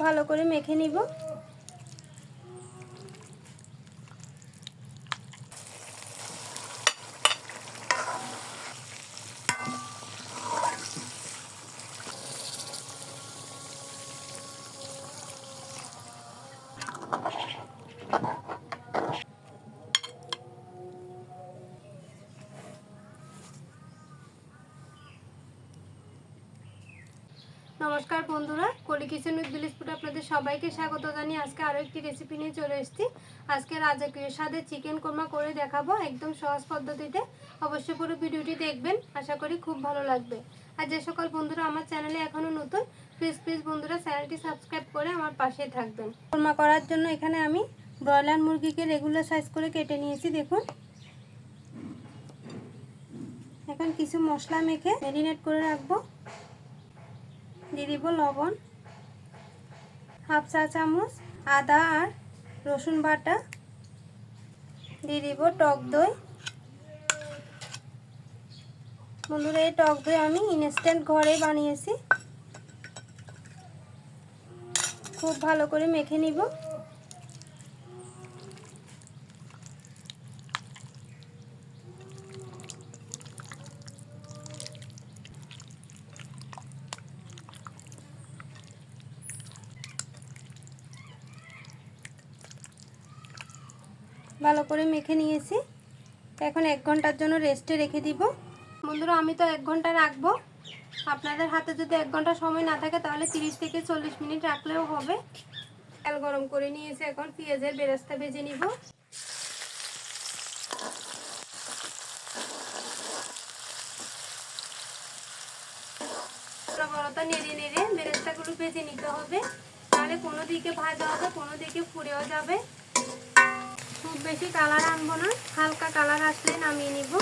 ভালো করে মেখে নিব। নমস্কার বন্ধুরা, কলি কিচেন উইথ ভিলেজ ফুড আপনাদের সবাইকে স্বাগত জানিয়ে আজকে আরও একটি রেসিপি নিয়ে চলে এসেছি। আজকে রাজকীয় স্বাদে চিকেন কোরমা করে দেখাবো একদম সহজ পদ্ধতিতে। অবশ্যই পুরো ভিডিওটি দেখবেন, আশা করি খুব ভালো লাগবে। আর যে সকল বন্ধুরা আমার চ্যানেলে এখনও নতুন, প্লিজ বন্ধুরা চ্যানেলটি সাবস্ক্রাইব করে আমার পাশে থাকবেন। কোরমা করার জন্য এখানে আমি ব্রয়লার মুরগিকে রেগুলার সাইজ করে কেটে নিয়েছি। দেখুন, এখন কিছু মশলা মেখে ম্যারিনেট করে রাখবো। দিয়ে দিব লবণ, হাফ চা চামচ আদা আর রসুন বাটা, দিয়ে দিব টক দই। বন্ধুরা, এই টক দই আমি ইনস্ট্যান্ট ঘরে বানিয়েছি। খুব ভালো করে মেখে নিব। ভালো করে মেখে নিয়েছি। এখন 1 ঘন্টার জন্য রেস্টে রেখে দিব। বন্ধুরা, আমি তো 1 ঘন্টা রাখবো। আপনাদের হাতে যদি 1 ঘন্টা সময় না থাকে তাহলে 30 থেকে 40 মিনিট রাখলেও হবে। তেল গরম করে নিয়েছি, এখন পেঁয়াজের বেরেস্তা ভেজে নিব। বড়টা নেড়ে নেড়ে বেরেস্তাগুলো ভেজে নিতে হবে, তাহলে কোনো দিকে ভাজা হবে, কোনো দিকে পুড়েও যাবে। খুব বেশি কালার আনবো না, হালকা কালার আসলে নামিয়ে নিব।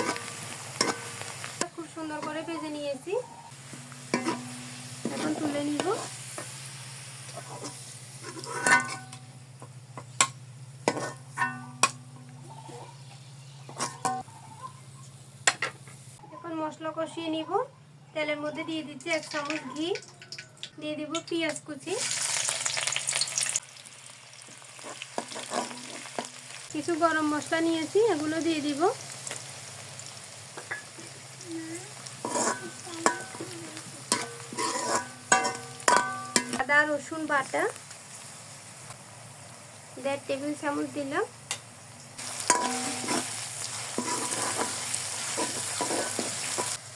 খুব সুন্দর করে ভেজে নিয়েছি, এখন তুলে নিব। এখন মশলা কষিয়ে নিব। তেলের মধ্যে দিয়ে দিচ্ছি 1 চামচ ঘি, দিয়ে দিব পেঁয়াজ কুচি, কিছু গরম মশলা নিয়েছি, এগুলো দিয়ে দিব। আদা রসুন বাটা 1.5 টেবিল চামচ দিলাম।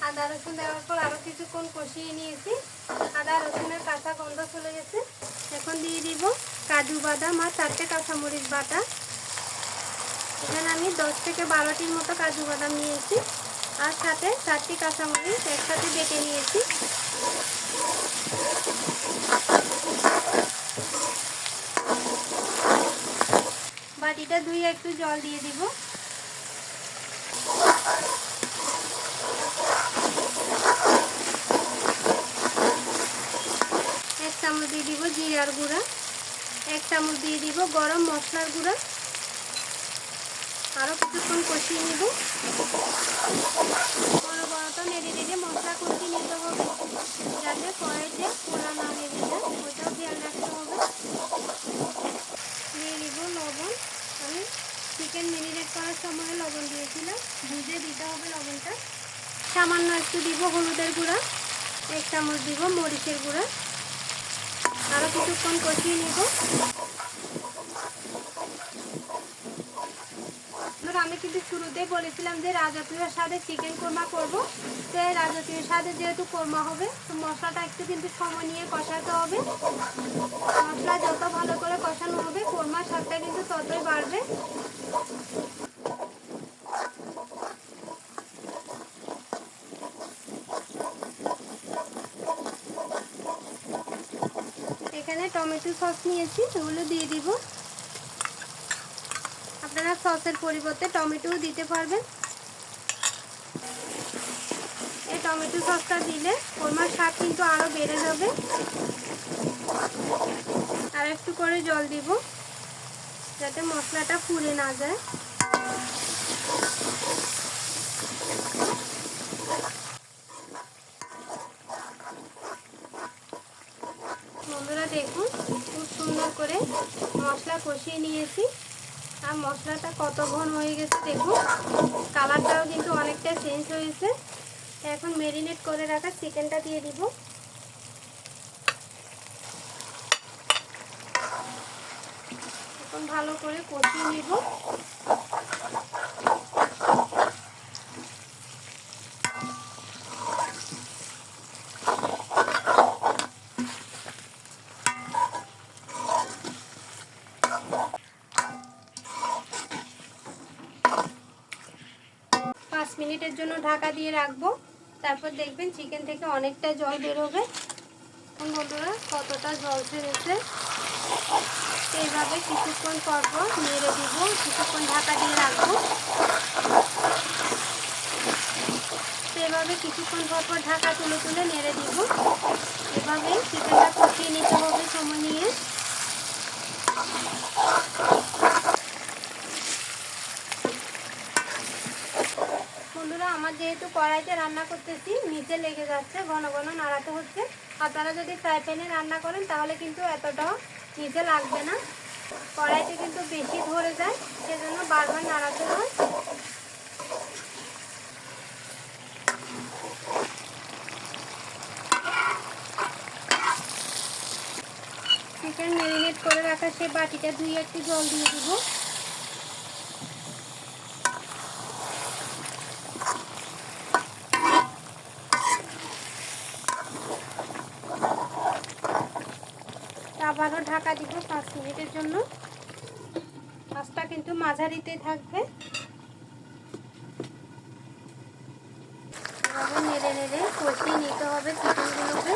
আদা রসুন দেওয়ার পর আরও কিছুক্ষণ কষিয়ে নিয়েছি। আদা রসুনের কাঁচা গন্ধ চলে গেছে। এখন দিয়ে দিব কাজু বাদাম আর 4টে কাঁচামরিচ বাটা। এখানে আমি 10 থেকে 12টির মতো কাজু বাদাম নিয়েছি, আর সাথে 4টি কাঁচামরিচ একসাথে বেটে নিয়েছি। বাটিটা ধুয়ে একটু জল দিয়ে দিব। এক চামচ দিয়ে দিব জিরার গুঁড়া, 1 চামচ দিয়ে দিব গরম মশলার গুঁড়া। আরও কিছুক্ষণ কষিয়ে নিব। বড়টা নেড়ে নেড়ে মশলা কষিয়ে নিতে হবে, যাতে কড়াইতে পোড়া না লেগে যায়, ওটাও খেয়াল রাখতে হবে। দিয়ে দিব লবণ। আমি চিকেন ম্যারিনেট করার সময় লবণ দিয়েছিলাম, বুঝে দিতে হবে লবণটা। সামান্য একটু দিব হলুদের গুঁড়া, 1 চামচ দিব মরিচের গুঁড়া। আরও কিছুক্ষণ কষিয়ে নিব। আমি কিন্তু শুরুতেই বলেছিলাম যে রাজকীয় স্বাদে চিকেন কোরমা করব। তো এই রাজকীয় স্বাদে যেহেতু কোরমা হবে, তো মশলাটা একটু কিন্তু সময় নিয়ে কষাতে হবে। মশলা যত ভালো করে কষানো হবে, কোরমার স্বাদটা কিন্তু ততই বাড়বে। এখানে টমেটো সস নিয়েছি, এগুলো দিয়ে দিব। আপনারা সসের পরিবর্তে টমেটোও দিতে পারবেন। এই টমেটো সসটা দিলে কোরমার স্বাদ কিন্তু আরও বেড়ে যাবে। আর একটু করে জল দিব, যাতে মশলাটা পুড়ে না যায়। বন্ধুরা দেখুন, মশলা কষিয়ে নিয়েছি। আর মশলাটা কত ঘন হয়ে গেছে দেখুন, কালারটাও কিন্তু অনেকটা চেঞ্জ হয়েছে। এখন ম্যারিনেট করে রাখা চিকেনটা দিয়ে দিব। এখন ভালো করে কষিয়ে নিব। 5 মিনিটের জন্য ঢাকা দিয়ে রাখবো। তারপর দেখবেন চিকেন থেকে অনেকটা জল বেরোবে। বন্ধুরা কতটা জল ছেড়েছে। এইভাবে কিছুক্ষণ পর পর নেড়ে দিব, কিছুক্ষণ ঢাকা দিয়ে রাখবো। এভাবে কিছুক্ষণ পর পর ঢাকা তুলে তুলে নেড়ে দিব। এভাবেই চিকেনটা কষিয়ে নিতে হবে সময় নিয়ে। বন্ধুরা আমার যেহেতু কড়াইতে রান্না করতেছি, নিচে লেগে যাচ্ছে, ঘন ঘন নাড়াতে হচ্ছে। আপনারা যদি ফ্রাই প্যানে রান্না করেন তাহলে কিন্তু এতটাও নিচে লাগবে না। কড়াইতে কিন্তু বেশি ধরে যায়, সেজন্য বারবার নাড়াতে হয়। চিকেন ম্যারিনেট করে রাখা সেই বাটিটা ধুয়ে একটু জল দিয়ে দিব। আবারও ঢাকা দিব 5 মিনিটের জন্য। আঁচটা কিন্তু মাঝারিতে থাকবে। এভাবে নেড়ে নেড়ে কষিয়ে নিতে হবে চিকেনগুলোকে।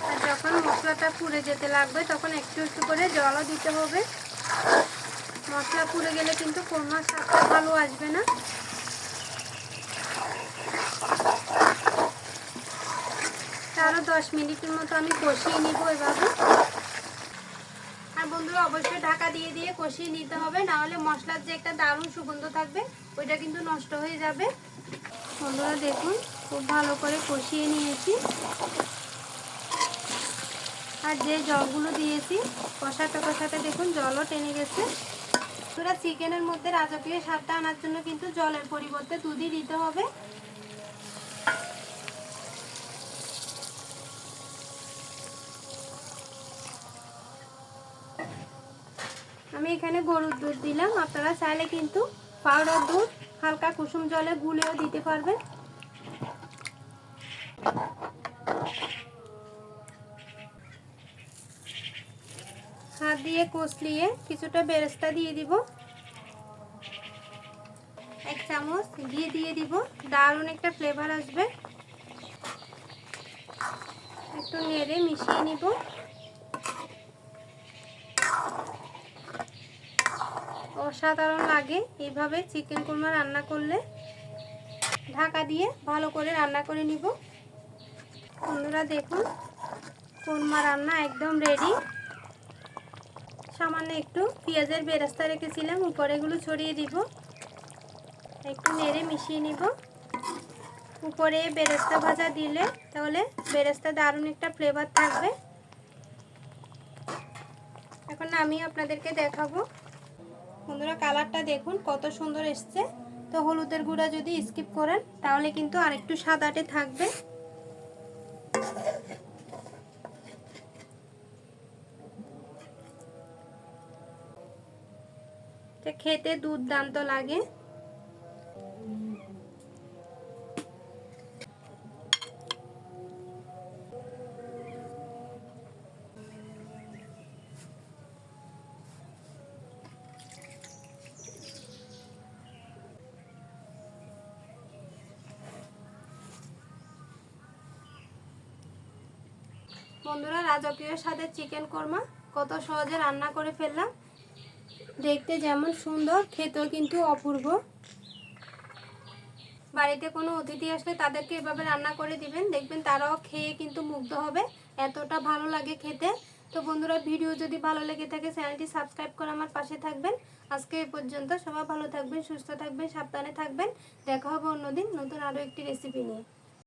আর যখন মশলাটা পুড়ে যেতে লাগবে তখন একটু একটু করে জলও দিতে হবে। মশলা পুড়ে গেলে কিন্তু কোরমার স্বাদটা ভালো আসবে না। আরও 10 মিনিটের মতো আমি কষিয়ে নিব এভাবে। আর বন্ধুরা অবশ্যই ঢাকা দিয়ে দিয়ে কষিয়ে নিতে হবে, না হলে মশলার যে একটা দারুণ সুগন্ধ থাকবে ওইটা কিন্তু নষ্ট হয়ে যাবে। বন্ধুরা দেখুন খুব ভালো করে কষিয়ে নিয়েছি। আর যে জলগুলো দিয়েছি কষাতে কষাতে দেখুন জলও টেনে গেছে। পুরো চিকেনের মধ্যে রাজকীয় স্বাদটা আনার জন্য কিন্তু জলের পরিবর্তে দুধই দিতে হবে। আমি এখানে গরুর দুধ দিলাম, আপনারা চাইলে কিন্তু পাউডার দুধ হালকা কুসুম জলে গুলেও দিতে পারবেন। হাত দিয়ে কষলিয়ে কিছুটা বেরেস্তা দিয়ে দিব। 1 চামচ ঘি দিয়ে দিব, দারুণ একটা ফ্লেভার আসবে। একটু নেড়ে মিশিয়ে নিব। অসাধারণ লাগে এইভাবে চিকেন কোরমা রান্না করলে। ঢাকা দিয়ে ভালো করে রান্না করে নিব। বন্ধুরা দেখুন কোরমা রান্না একদম রেডি। সামান্য একটু পেঁয়াজের বেরেস্তা রেখেছিলাম, উপরে এগুলো ছড়িয়ে দিব। একটু নেড়ে মিশিয়ে নিব। উপরে বেরেস্তা ভাজা দিলে তাহলে বেরেস্তা দারুণ একটা ফ্লেভার থাকবে। এখন আমি আপনাদেরকে দেখাবো। বন্ধুরা কালারটা দেখুন কত সুন্দর এসছে। তো হলুদের গুঁড়া যদি স্কিপ করেন তাহলে কিন্তু আরেকটু সাদাটে থাকবে। খেতে দুর্দান্ত লাগে। বন্ধুরা রাজকীয় স্বাদের চিকেন কোরমা কত সহজে রান্না করে ফেললাম। দেখতে যেমন সুন্দর, খেতেও কিন্তু অপূর্ব। বাড়িতে কোনো অতিথি আসলে তাদেরকে এভাবে রান্না করে দিবেন, দেখবেন তারাও খেয়ে কিন্তু মুগ্ধ হবে, এতটা ভালো লাগে খেতে। তো বন্ধুরা, ভিডিও যদি ভালো লেগে থাকে চ্যানেলটি সাবস্ক্রাইব করে আমার পাশে থাকবেন। আজকে এই পর্যন্ত। সবাই ভালো থাকবেন, সুস্থ থাকবেন, সাবধানে থাকবেন। দেখা হবে অন্যদিন নতুন আরও একটি রেসিপি নিয়ে।